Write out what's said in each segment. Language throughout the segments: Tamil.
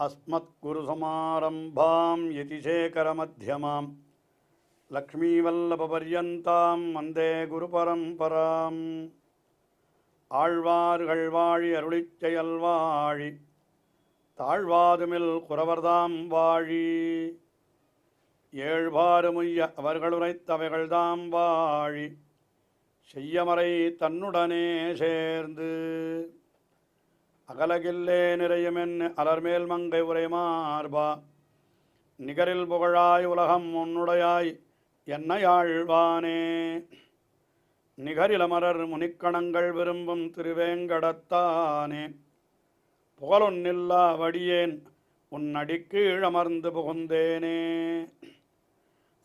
अस्मत्कुरुसमारम्भां यतिशेखरमध्यमां लक्ष्मीवल्लभपर्यन्तां वन्दे गुरुपरम्पराम् ஆழ்வார்கள் வாழி அருளிச் செயல் வாழி தாழ்வாதுமில் குறவர்தாம் வாழி ஏழ்வாறுமுய்ய அவர்களுரைத்தவைகள்தாம் வாழி செய்யமறை தன்னுடனே சேர்ந்து அகலகில்லே நிறையுமென் அலர்மேல் மங்கை உரைமார்பா நிகரில் புகழாய் உலகம் உன்னுடையாய் என்னையாழ்வானே நிகரிலமரர் முனிக்கணங்கள் விரும்பும் திருவேங்கடத்தானே புகழொன்னில்லா வடியேன் உன்னடிக்கீழமர்ந்து புகுந்தேனே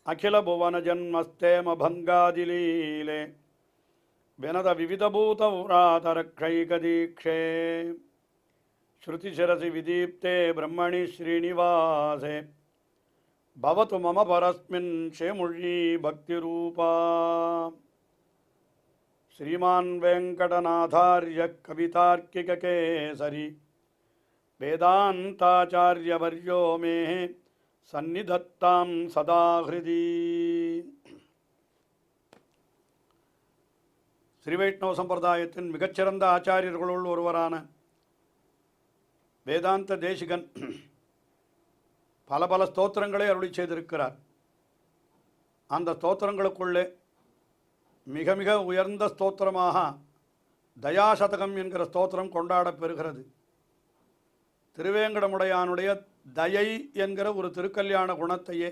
அகில புவன ஜன்மஸ்தேம பங்காதிலீலே வினத விவிதபூத உராதரக்ஷைகதீக்ஷே ஸ்ருதிசிரசி விதீப்தே பிரம்மணி ஸ்ரீனிவாசே பவது மம பரஸ்மின் ஷேமுழி பக்திரூபா श्रीमान वेंकटनाथार्य कवितार्किककेसरी वेदांताचार्यवर्यो मे सन्निधत्तां सदा हृदि श्री वैष्णव संप्रदायத்தின் மிகச்சிறந்த ஆச்சாரியர்களுள் ஒருவரான வேதாந்த தேசிகன் பல ஸ்தோத்திரங்களை அருளி செய்திருக்கிறார். அந்த ஸ்தோத்திரங்களுக்குள்ளே மிக மிக உயர்ந்த ஸ்தோத்திரமாக தயாசதகம் என்கிற ஸ்தோத்திரம் கொண்டாடப் பெறுகிறது. திருவேங்கடமுடையானுடைய தயை என்கிற ஒரு திருக்கல்யாண குணத்தையே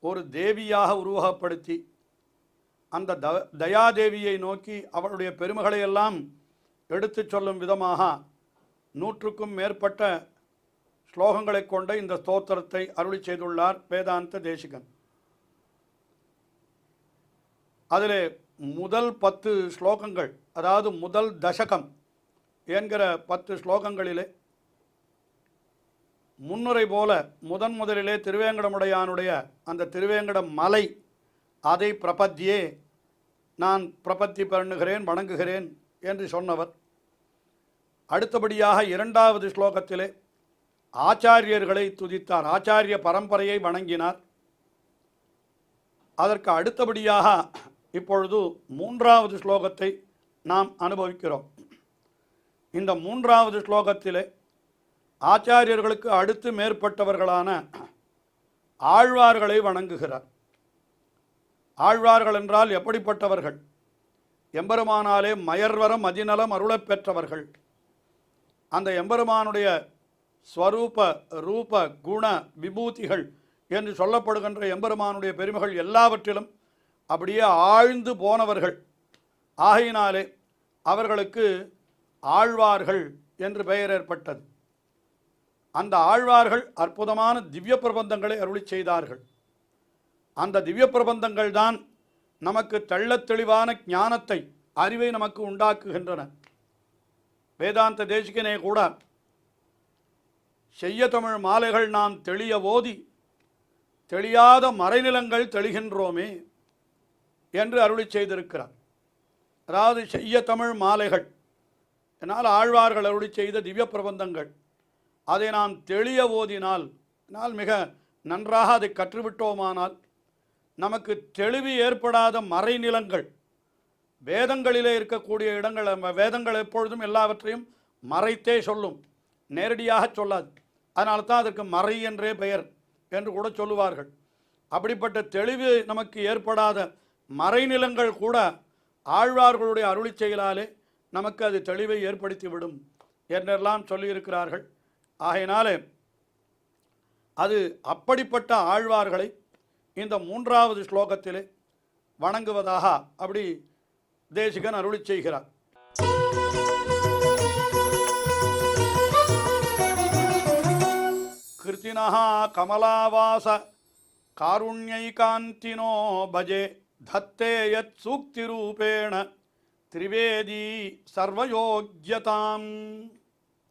ஒரு தேவியாக உருவகப்படுத்தி அந்த தயாதேவியை நோக்கி அவளுடைய பெருமைகளையெல்லாம் எடுத்து சொல்லும் விதமாக 100க்கும் மேற்பட்ட ஸ்லோகங்களை கொண்ட இந்த ஸ்தோத்திரத்தை அருளி செய்துள்ளார் வேதாந்த தேசிகன். அதில் முதல் 10 ஸ்லோகங்கள், அதாவது முதல் தசகம் என்கிற 10 ஸ்லோகங்களிலே முன்னுரை போல முதலிலே திருவேங்கடமுடையானுடைய அந்த திருவேங்கட மலை அதை பிரபத்தியே நான் பிரபத்தி பண்ணுகிறேன் வணங்குகிறேன் என்று சொன்னவர். அடுத்தபடியாக 2வது ஸ்லோகத்திலே ஆச்சாரியர்களை துதித்தார், ஆச்சாரிய பரம்பரையை வணங்கினார். அதற்கு அடுத்தபடியாக இப்பொழுது 3வது ஸ்லோகத்தை நாம் அனுபவிக்கிறோம். இந்த 3வது ஸ்லோகத்திலே ஆச்சாரியர்களுக்கு அடுத்து மேற்பட்டவர்களான ஆழ்வார்களை வணங்குகிறார். ஆழ்வார்கள் என்றால் எப்படிப்பட்டவர்கள்? எம்பெருமானாலே மயர்வரம் மதிநலம் அருளப் பெற்றவர்கள். அந்த எம்பெருமானுடைய ஸ்வரூப ரூப குண விபூதிகள் என்று சொல்லப்படுகின்ற எம்பெருமானுடைய பெருமைகள் எல்லாவற்றிலும் அப்படியே ஆழ்ந்து போனவர்கள். ஆகையினாலே அவர்களுக்கு ஆழ்வார்கள் என்று பெயர் ஏற்பட்டது. அந்த ஆழ்வார்கள் அற்புதமான திவ்ய பிரபந்தங்களை அருளி செய்தார்கள். அந்த திவ்ய பிரபந்தங்கள் தான் நமக்கு தெள்ளத் தெளிவான ஞானத்தை, அறிவை நமக்கு உண்டாக்குகின்றன. வேதாந்த தேசிகனே கூட செய்ய தமிழ் மாலைகள் நாம் தெளிய ஓதி தெளியாத மறைநிலங்கள் தெளிகின்றோமே என்று அருளி செய்திருக்கிறார். அதாவது செய்ய தமிழ் மாலைகள் என்னால் ஆழ்வார்கள் அருளி செய்த திவ்ய பிரபந்தங்கள், அதை நாம் தெளிய ஓதினால், மிக நன்றாக அதை கற்றுவிட்டோமானால் நமக்கு தெளிவு ஏற்படாத மறைநிலங்கள், வேதங்களிலே இருக்கக்கூடிய இடங்கள், வேதங்கள் எப்பொழுதும் எல்லாவற்றையும் மறைத்தே சொல்லும், நேரடியாக சொல்லாது. அதனால தான் அதற்கு மறை என்றே பெயர் என்று கூட சொல்லுவார்கள். அப்படிப்பட்ட தெளிவு நமக்கு ஏற்படாத மறைநிலங்கள் கூட ஆழ்வார்களுடைய அருளி செயலாலே நமக்கு அது தெளிவை ஏற்படுத்திவிடும் என்றெல்லாம் சொல்லியிருக்கிறார்கள். ஆகையினாலே அது அப்படிப்பட்ட ஆழ்வார்களை இந்த 3வது ஸ்லோகத்திலே வணங்குவதாக அப்படி தேசிகன் அருளி செய்கிறார். கிருத்தினஹ கமலாவாச காருண்யைகாந்தினோ பஜே தத்தே யத் சூக்தி ரூபேண திரிவேதி சர்வயோக்யதாம்.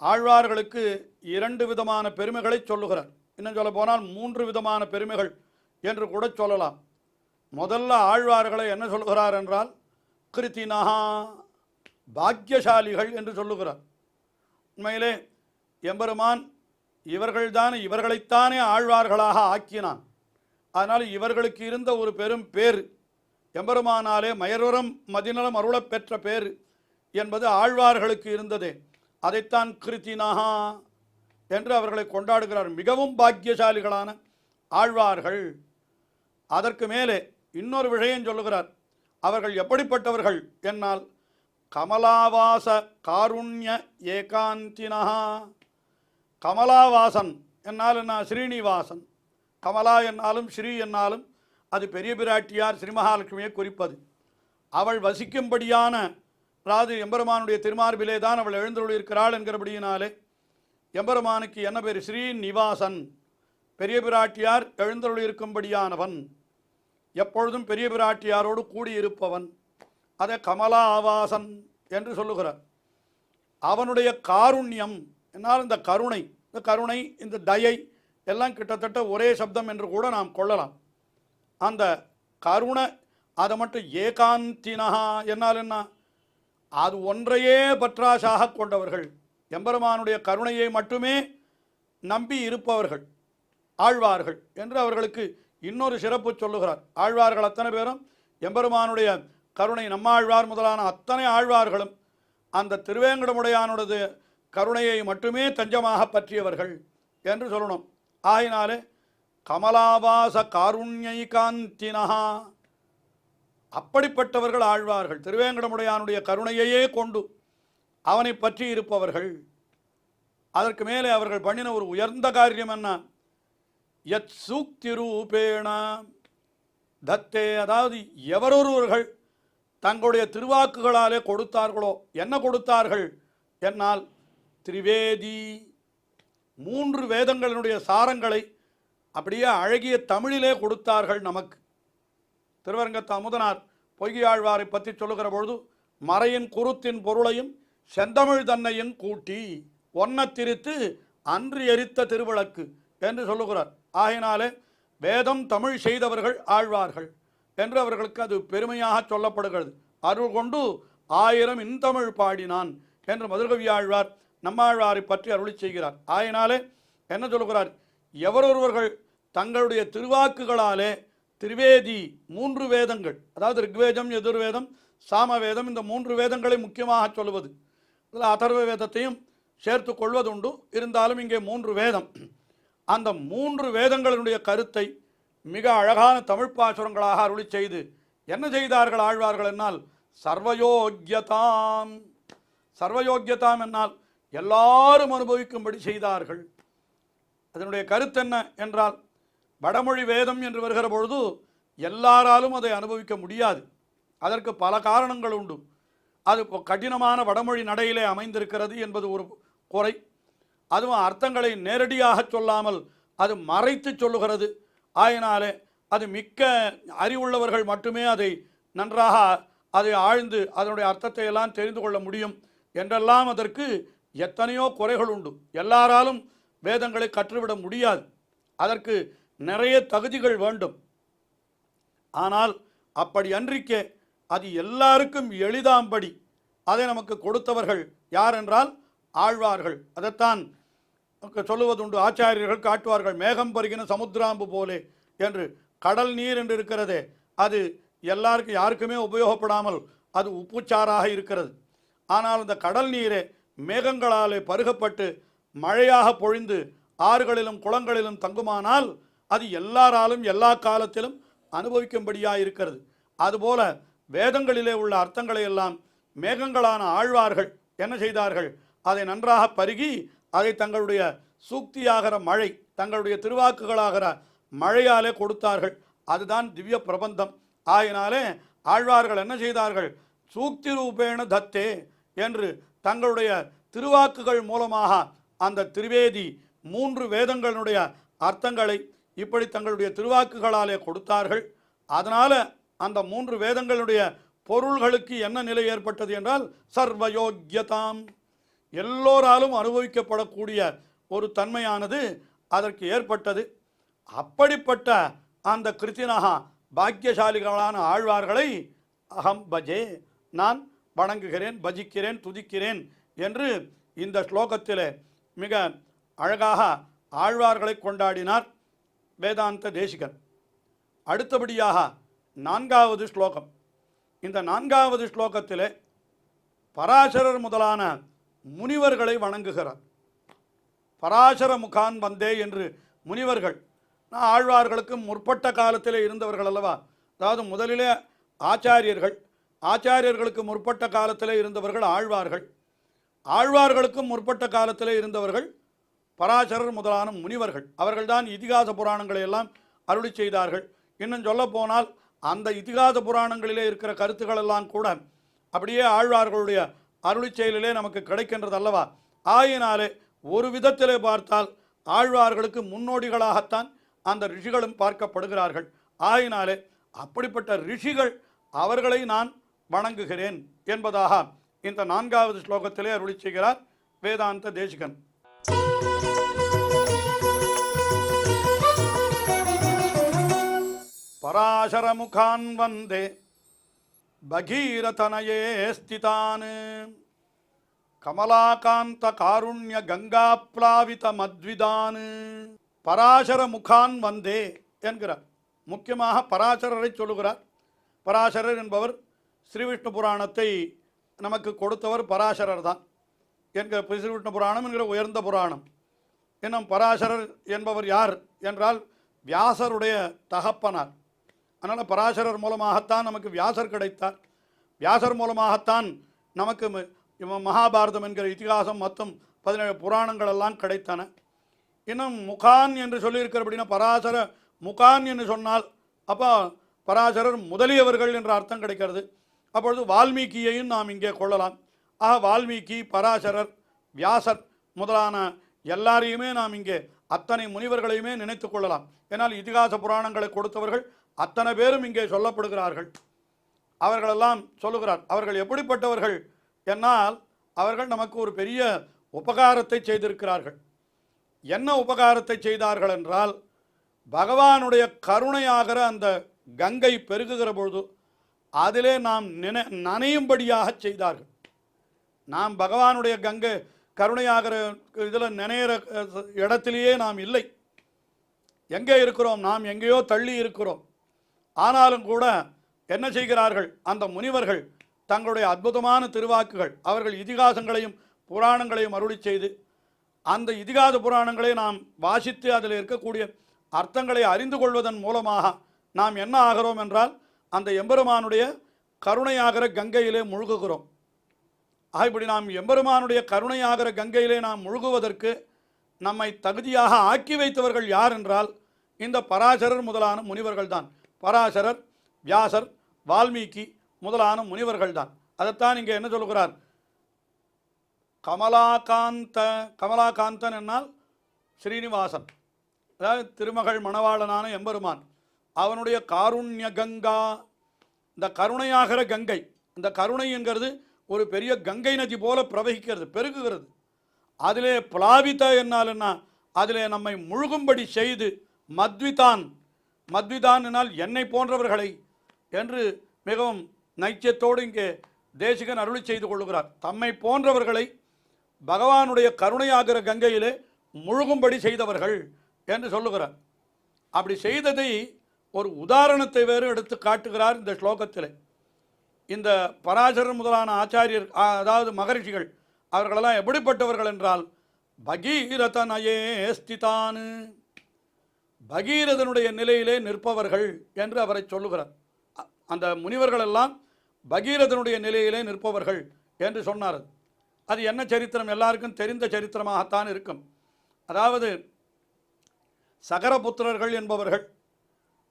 ஆழ்வார்களுக்கு 2 விதமான பெருமைகளை சொல்லுகிறார். இன்னும் சொல்ல போனால் 3 விதமான பெருமைகள் என்று கூட சொல்லலாம். முதல்ல ஆழ்வார்களை என்ன சொல்கிறார் என்றால் கிருத்தினஹா, பாக்கியசாலிகள் என்று சொல்லுகிறார். உண்மையிலே எம்பெருமான் இவர்களைத்தானே ஆழ்வார்களாக ஆக்கினான். அதனால் இவர்களுக்கு இருந்த ஒரு பெரும் பேர் எம்பெருமானாலே மயர்வரம் மதிநலம் அருளப் பெற்ற பேர் என்பது ஆழ்வார்களுக்கு இருந்ததே. அதைத்தான் கிருத்தினஹா என்று அவர்களை கொண்டாடுகிறார். மிகவும் பாக்கியசாலிகளான ஆழ்வார்கள். அதற்கு மேலே இன்னொரு விஷயம் சொல்லுகிறார். அவர்கள் எப்படிப்பட்டவர்கள் என்னால் கமலாவாச காருண்ய ஏகாந்தினஹா. கமலாவாசன் என்னால் என்ன? ஸ்ரீனிவாசன். கமலா என்னாலும் ஸ்ரீ என்னாலும் அது பெரிய பிராட்டியார் ஸ்ரீ மகாலட்சுமியை குறிப்பது. அவள் வசிக்கும்படியான, அதாவது எம்பெருமானுடைய திருமார்பிலே தான் அவள் எழுந்தருளியிருக்கிறாள் என்கிறபடியினாலே எம்பெருமானுக்கு என்ன பேர்? ஸ்ரீநிவாசன். பெரிய பிராட்டியார் எழுந்தருளியிருக்கும்படியானவன், எப்பொழுதும் பெரிய பிராட்டியாரோடு கூடியிருப்பவன். அதை கமலா ஆவாசன் என்று சொல்லுகிறார். அவனுடைய காருண்யம் என்னால் இந்த கருணை இந்த தயை எல்லாம் கிட்டத்தட்ட ஒரே சப்தம் என்று கூட நாம் கொள்ளலாம். அந்த கருணை அதை மட்டும் ஏகாந்தினஹா என்னால் என்ன? அது ஒன்றையே பற்றாசாக கொண்டவர்கள், எம்பெருமானுடைய கருணையை மட்டுமே நம்பி இருப்பவர்கள் ஆழ்வார்கள் என்று அவர்களுக்கு இன்னொரு சிறப்பு சொல்லுகிறார். ஆழ்வார்கள் அத்தனை பேரும் எம்பெருமானுடைய கருணை, நம்மாழ்வார் முதலான அத்தனை ஆழ்வார்களும் அந்த திருவேங்கடமுடையானுடைய கருணையை மட்டுமே தஞ்சமாக பற்றியவர்கள் என்று சொல்லணும். ஆகினாலே கமலாவாச காருண்யைகாந்தினஹா, அப்படிப்பட்டவர்கள் ஆழ்வார்கள். திருவேங்கடமுடையானுடைய கருணையையே கொண்டு அவனை பற்றி இருப்பவர்கள். அதற்கு மேலே அவர்கள் பண்ணின ஒரு உயர்ந்த காரியம் என்ன? யத் சூக்தி ரூபேண தத்தே, அதாவது எவரொருவர்கள் தங்களுடைய திருவாக்குகளாலே கொடுத்தார்களோ, என்ன கொடுத்தார்கள் என்னால் திரிவேதி, 3 வேதங்களினுடைய சாரங்களை அப்படியே அழகிய தமிழிலே கொடுத்தார்கள் நமக்கு. திருவரங்கத்து அமுதனார் பொய்கையாழ்வாரை பற்றி சொல்லுகிற பொழுது மறையின் குருத்தின் பொருளையும் செந்தமிழ் தன்னையும் கூட்டி ஒன்ன திரித்து அன்று எரித்த திருவிளக்கு என்று சொல்லுகிறார். ஆகினாலே வேதம் தமிழ் செய்தவர்கள் ஆழ்வார்கள் என்று அவர்களுக்கு அது பெருமையாக சொல்லப்படுகிறது. அருள் கொண்டு 1000 இன்தமிழ் பாடினான் என்று மதுரகவி ஆழ்வார் நம்மாழ்வாரை பற்றி அருளி செய்கிறார். ஆயினாலே என்ன சொல்லுகிறார்? எவரொருவர்கள் தங்களுடைய திருவாக்குகளாலே திரிவேதி 3 வேதங்கள், அதாவது ரிக்வேதம், எதிர்வேதம், சாமவேதம், இந்த 3 வேதங்களை முக்கியமாக சொல்லுவது. இதில் அதர்வ வேதத்தையும் சேர்த்து கொள்வதுண்டு. இருந்தாலும் இங்கே 3 வேதம். அந்த 3 வேதங்களினுடைய கருத்தை மிக அழகான தமிழ் பாசுரங்களாக அருளி செய்து என்ன செய்தார்கள் ஆழ்வார்கள் என்னால் சர்வயோக்கியதாம். சர்வயோக்கியதாம் என்னால் எல்லாரும் அனுபவிக்கும்படி செய்தார்கள். அதனுடைய கருத்து என்ன என்றால், வடமொழி வேதம் என்று வருகிற பொழுது எல்லாராலும் அதை அனுபவிக்க முடியாது. அதற்கு பல காரணங்கள் உண்டு. அது கடினமான வடமொழி நடையிலே அமைந்திருக்கிறது என்பது ஒரு குறை. அதுவும் அர்த்தங்களை நேரடியாக சொல்லாமல் அது மறைத்து சொல்லுகிறது. ஆயினாலே அது மிக்க அறிவுள்ளவர்கள் மட்டுமே அதை நன்றாக அதை ஆழ்ந்து அதனுடைய அர்த்தத்தை எல்லாம் தெரிந்து கொள்ள முடியும் என்றெல்லாம் அதற்கு எத்தனையோ குறைகள் உண்டு. எல்லாராலும் வேதங்களை கற்றுவிட முடியாது. அதற்கு நிறைய தகுதிகள் வேண்டும். ஆனால் அப்படி அன்றிக்கே அது எல்லாருக்கும் எளிதாம்படி அதை நமக்கு கொடுத்தவர்கள் யார் என்றால் ஆழ்வார்கள். அதைத்தான் சொல்லுவதுண்டு. ஆச்சாரியர்கள் காட்டுவார்கள், மேகம் பருகின சமுத்திராம்பு போலே என்று. கடல் நீர் என்று இருக்கிறதே, அது எல்லாருக்கும் யாருக்குமே உபயோகப்படாமல் அது உப்புச்சாராக இருக்கிறது. ஆனால் இந்த கடல் நீரே மேகங்களாலே பருகப்பட்டு மழையாக பொழிந்து ஆறுகளிலும் குளங்களிலும் தங்குமானால் அது எல்லாராலும் எல்லா காலத்திலும் அனுபவிக்கும்படியாக இருக்கிறது. அதுபோல வேதங்களிலே உள்ள அர்த்தங்களை எல்லாம் மேகங்களான ஆழ்வார்கள் என்ன செய்தார்கள்? அதை நன்றாக பருகி அதை தங்களுடைய சூக்தியாகிற மழை, தங்களுடைய திருவாக்குகளாகிற மழையாலே கொடுத்தார்கள். அதுதான் திவ்ய பிரபந்தம். ஆயினாலே ஆழ்வார்கள் என்ன செய்தார்கள்? சூக்தி ரூபேண தத்தே என்று தங்களுடைய திருவாக்குகள் மூலமாக அந்த திரிவேதி 3 வேதங்களுடைய அர்த்தங்களை இப்படி தங்களுடைய திருவாக்குகளாலே கொடுத்தார்கள். அதனால் அந்த 3 வேதங்களுடைய பொருள்களுக்கு என்ன நிலை ஏற்பட்டது என்றால் சர்வயோக்கியதாம், எல்லோராலும் அனுபவிக்கப்படக்கூடிய ஒரு தன்மையானது அதற்கு ஏற்பட்டது. அப்படிப்பட்ட அந்த கிருத்தினகா பாக்கியசாலிகளான ஆழ்வார்களை அகம் பஜே, நான் வணங்குகிறேன், பஜிக்கிறேன், துதிக்கிறேன் என்று இந்த ஸ்லோகத்தில் மிக அழகாக ஆழ்வார்களை கொண்டாடினார் வேதாந்த தேசிகன். அடுத்தபடியாக 4வது ஸ்லோகம். இந்த 4வது ஸ்லோகத்திலே பராசரர் முதலான முனிவர்களை வணங்குகிறார். பராசர முகான் வந்தே என்று முனிவர்கள், ஆழ்வார்களுக்கு முற்பட்ட காலத்தில் இருந்தவர்கள் அல்லவா, அதாவது முதலிலே ஆச்சாரியர்கள், ஆச்சாரியர்களுக்கு முற்பட்ட காலத்தில் இருந்தவர்கள் ஆழ்வார்கள், ஆழ்வார்களுக்கும் முற்பட்ட காலத்தில் இருந்தவர்கள் பராசரர் முதலான முனிவர்கள். அவர்கள்தான் இதிகாச புராணங்களை எல்லாம் அருளி செய்தார்கள். இன்னும் சொல்ல போனால் அந்த இதிகாச புராணங்களிலே இருக்கிற கருத்துக்களெல்லாம் கூட அப்படியே ஆழ்வார்களுடைய அருளி செயலிலே நமக்கு கிடைக்கின்றது அல்லவா. ஆயினாலே ஒரு விதத்திலே பார்த்தால் ஆழ்வார்களுக்கு முன்னோடிகளாகத்தான் அந்த ரிஷிகளும் பார்க்கப்படுகிறார்கள். ஆயினாலே அப்படிப்பட்ட ரிஷிகள் அவர்களை நான் வணங்குகிறேன் என்பதாக இந்த 4வது ஸ்லோகத்திலே அருளி செய்கிறார் வேதாந்த தேசிகன். பராசரமுகான் வந்தே பகீரதனயே ஸ்திதான் கமலாகாந்த காருண்ய கங்காப்ளாவித மத்விதான். பராசர முகான் வந்தே என்கிறார். முக்கியமாக பராசரரை சொல்லுகிறார். பராசரர் என்பவர் ஸ்ரீவிஷ்ணு புராணத்தை நமக்கு கொடுத்தவர் பராசரர் தான் என்கிற ஸ்ரீவிஷ்ணு புராணம் என்கிற உயர்ந்த புராணம். இன்னும் பராசரர் என்பவர் யார் என்றால் வியாசருடைய தகப்பனார். அதனால் பராசரர் மூலமாகத்தான் நமக்கு வியாசர் கிடைத்தார். வியாசர் மூலமாகத்தான் நமக்கு மகாபாரதம் என்கிற இதிகாசம் மற்றும் 17 புராணங்கள் எல்லாம் கிடைத்தன. இன்னும் முகான் என்று சொல்லியிருக்கிறபடினா பராசர முகான் என்று சொன்னால் அப்போ பராசரர் முதலியவர்கள் என்ற அர்த்தம் கிடைக்கிறது. அப்பொழுது வால்மீகியையும் நாம் இங்கே கொள்ளலாம். ஆக வால்மீகி, பராசரர், வியாசர் முதலான எல்லாரையுமே நாம் இங்கே அத்தனை முனிவர்களையுமே நினைத்து கொள்ளலாம். ஏன்னால் இதிகாச புராணங்களை கொடுத்தவர்கள் அத்தனை பேரும் இங்கே சொல்லப்படுகிறார்கள். அவர்களெல்லாம் சொல்லுகிறார். அவர்கள் எப்படிப்பட்டவர்கள் என்னால் அவர்கள் நமக்கு ஒரு பெரிய உபகாரத்தை செய்திருக்கிறார்கள். என்ன உபகாரத்தை செய்தார்கள் என்றால், பகவானுடைய கருணையாகிற அந்த கங்கை பெருகுகிற பொழுது அதிலே நாம் நனையும்படியாக செய்தார்கள். நாம் பகவானுடைய கங்கை கருணையாகிற இதில் நினைகிற இடத்திலேயே நாம் இல்லை. எங்கே இருக்கிறோம்? நாம் எங்கேயோ தள்ளி இருக்கிறோம். ஆனாலும் கூட என்ன செய்கிறார்கள் அந்த முனிவர்கள்? தங்களுடைய அற்புதமான திருவாக்குகள், அவர்கள் இதிகாசங்களையும் புராணங்களையும் அருளி செய்து அந்த இதிகாச புராணங்களை நாம் வாசித்து அதில் இருக்கக்கூடிய அர்த்தங்களை அறிந்து கொள்வதன் மூலமாக நாம் என்ன ஆகிறோம் என்றால் அந்த எம்பெருமானுடைய கருணையாகிற கங்கையிலே முழுகுகிறோம். இப்படி நாம் எம்பெருமானுடைய கருணையாகிற கங்கையிலே நாம் முழுகுவதற்கு நம்மை தகுதியாக ஆக்கி வைத்தவர்கள் யார் என்றால் இந்த பராசரர் முதலான முனிவர்கள் தான். பராசரர், வியாசர், வால்மீகி முதலான முனிவர்கள் தான். அதைத்தான் இங்கே என்ன சொல்கிறார்? கமலாகாந்தன் என்னால் ஸ்ரீனிவாசன், அதாவது திருமகள் மணவாளனான எம்பெருமான். அவனுடைய காருண்ய கங்கா, இந்த கருணையாகிற கங்கை. இந்த கருணை என்கிறது ஒரு பெரிய கங்கை நதி போல பிரவகிக்கிறது, பெருகுகிறது. அதிலே பிளாவித என்னால் என்ன, அதிலே நம்மை முழுகும்படி செய்து மத்விதான், மத்விதான் என்னால் என்னை போன்றவர்களை என்று மிகவும் நைச்சியத்தோடு இங்கே தேசிகன் அருளி செய்து கொள்ளுகிறார். தம்மை போன்றவர்களை பகவானுடைய கருணையாகிற கங்கையிலே முழுகும்படி செய்தவர்கள் என்று சொல்லுகிறார். அப்படி செய்ததை ஒரு உதாரணத்தை வேறு எடுத்து காட்டுகிறார் இந்த ஸ்லோகத்தில். இந்த பராசரர் முதலான ஆச்சாரியர், அதாவது மகரிஷிகள், அவர்களெல்லாம் எப்படிப்பட்டவர்கள் என்றால் பகீரதனயே ஸ்திதான், பகீரதனுடைய நிலையிலே நிற்பவர்கள் என்று அவரை சொல்லுகிறார். அந்த முனிவர்களெல்லாம் பகீரதனுடைய நிலையிலே நிற்பவர்கள் என்று சொன்னார். அது என்ன சரித்திரம்? எல்லாருக்கும் தெரிந்த சரித்திரமாகத்தான் இருக்கும். அதாவது சகரபுத்திரர்கள் என்பவர்கள்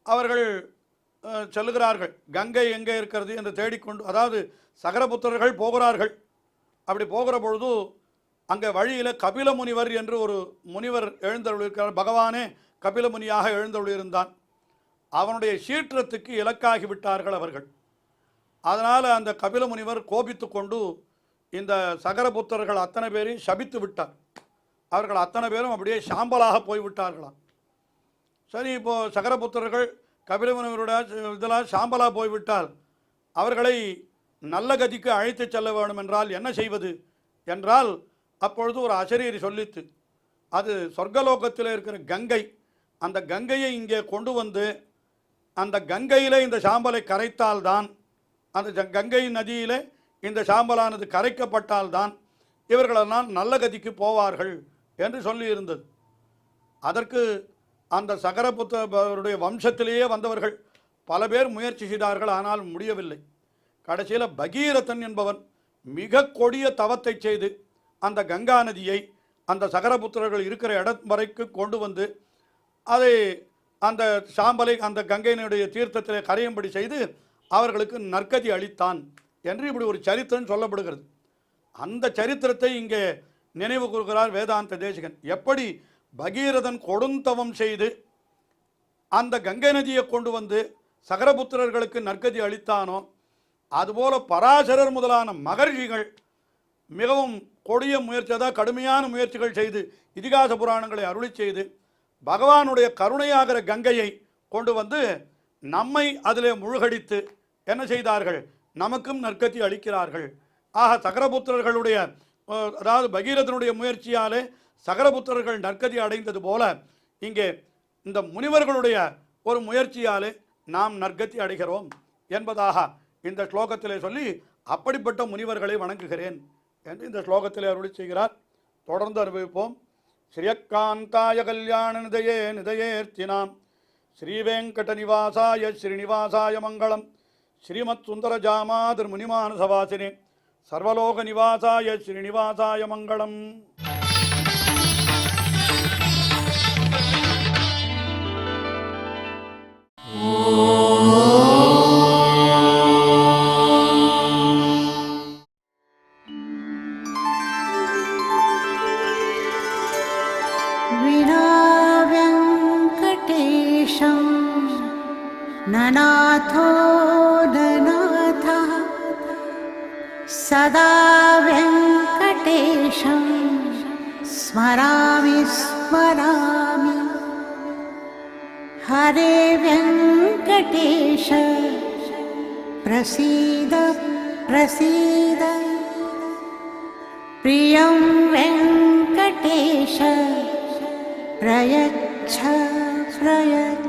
அவர்கள் சொல்லுகிறார்கள் கங்கை எங்கே இருக்கிறது என்று தேடிக்கொண்டு, அதாவது சகரபுத்திரர்கள் போகிறார்கள். அப்படி போகிற பொழுது அங்கே வழியில் கபில முனிவர் என்று ஒரு முனிவர் எழுந்தருளிருக்கிறார். பகவானே கபில முனியாக எழுந்தருளியிருந்தான். அவனுடைய சீற்றத்துக்கு இலக்காகிவிட்டார்கள் அவர்கள். அதனால் அந்த கபில முனிவர் கோபித்து கொண்டு இந்த சகரபுத்திரர்கள் அத்தனை பேரையும் சபித்து விட்டார். அவர்கள் அத்தனை பேரும் அப்படியே சாம்பலாக போய்விட்டார்களாம். சரி, இப்போது சகரபுத்திரர்கள் கபில முனிவருடைய இதெல்லாம் சாம்பலாக போய்விட்டால் அவர்களை நல்ல கதிக்கு அழைத்து செல்ல வேண்டும் என்றால் என்ன செய்வது என்றால், அப்பொழுது ஒரு அசரீரி சொல்லித்து, அது சொர்க்கலோகத்தில் இருக்கிற கங்கை. அந்த கங்கையை இங்கே கொண்டு வந்து அந்த கங்கையில் இந்த சாம்பலை கரைத்தால்தான், அந்த கங்கை நதியில் இந்த சாம்பலானது கரைக்கப்பட்டால்தான் இவர்களெல்லாம் நல்ல கதிக்கு போவார்கள் என்று சொல்லியிருந்தது. அதற்கு அந்த சகரபுத்தருடைய வம்சத்திலேயே வந்தவர்கள் பல பேர் முயற்சி செய்தார்கள், ஆனால் முடியவில்லை. கடைசியில் பகீரதன் என்பவன் மிக கொடிய தவத்தை செய்து அந்த கங்கா நதியை அந்த சகரபுத்திரர்கள் இருக்கிற இடம் வரைக்கும் கொண்டு வந்து அதை அந்த சாம்பலை அந்த கங்கையினுடைய தீர்த்தத்தில் கரையும்படி செய்து அவர்களுக்கு நற்கதி அளித்தான் என்று இப்படி ஒரு சரித்திரம் சொல்லப்படுகிறது. அந்த சரித்திரத்தை இங்கே நினைவு கூறுகிறார் வேதாந்த தேசிகன். எப்படி பகீரதன் கொடுந்தவம் செய்து அந்த கங்கை நதியை கொண்டு வந்து சகரபுத்திரர்களுக்கு நற்கதி அளித்தானோ, அதுபோல பராசரர் முதலான மகர்ஷிகள் மிகவும் கொடிய முயற்சி, அதாவது கடுமையான முயற்சிகள் செய்து இதிகாச புராணங்களை அருளி செய்து பகவானுடைய கருணையாகிற கங்கையை கொண்டு வந்து நம்மை அதிலே முழுகடித்து என்ன செய்தார்கள், நமக்கும் நற்கதி அளிக்கிறார்கள். ஆக சகரபுத்திரர்களுடைய, அதாவது பகீரதனுடைய முயற்சியாலே சகரபுத்திரர்கள் நற்கதி அடைந்தது போல இங்கே இந்த முனிவர்களுடைய ஒரு முயற்சியாலே நாம் நற்கதி அடைகிறோம் என்பதாக இந்த ஸ்லோகத்திலே சொல்லி அப்படிப்பட்ட முனிவர்களை வணங்குகிறேன் என்று இந்த ஸ்லோகத்திலே அருளி செய்கிறார். தொடர்ந்து அனுபவிப்போம். ஸ்ரீயக்காந்தாய கல்யாண நிதயே நிதயேர்த்தினாம் ஸ்ரீவேங்கட நிவாசாய ஸ்ரீனிவாசாய மங்களம். ஸ்ரீமத் சுந்தர ஜாமாதிர் முனிமானசவாசினே சர்வலோக நிவாசாய ஸ்ரீனிவாசாய மங்களம். ननाथो ननाथः सदा वेङ्कटेशं स्मरामि स्मरामि. हरे वेङ्कटेश प्रसीद प्रसीद. प्रियं वेङ्कटेश प्रयच्छ प्रयच्छ.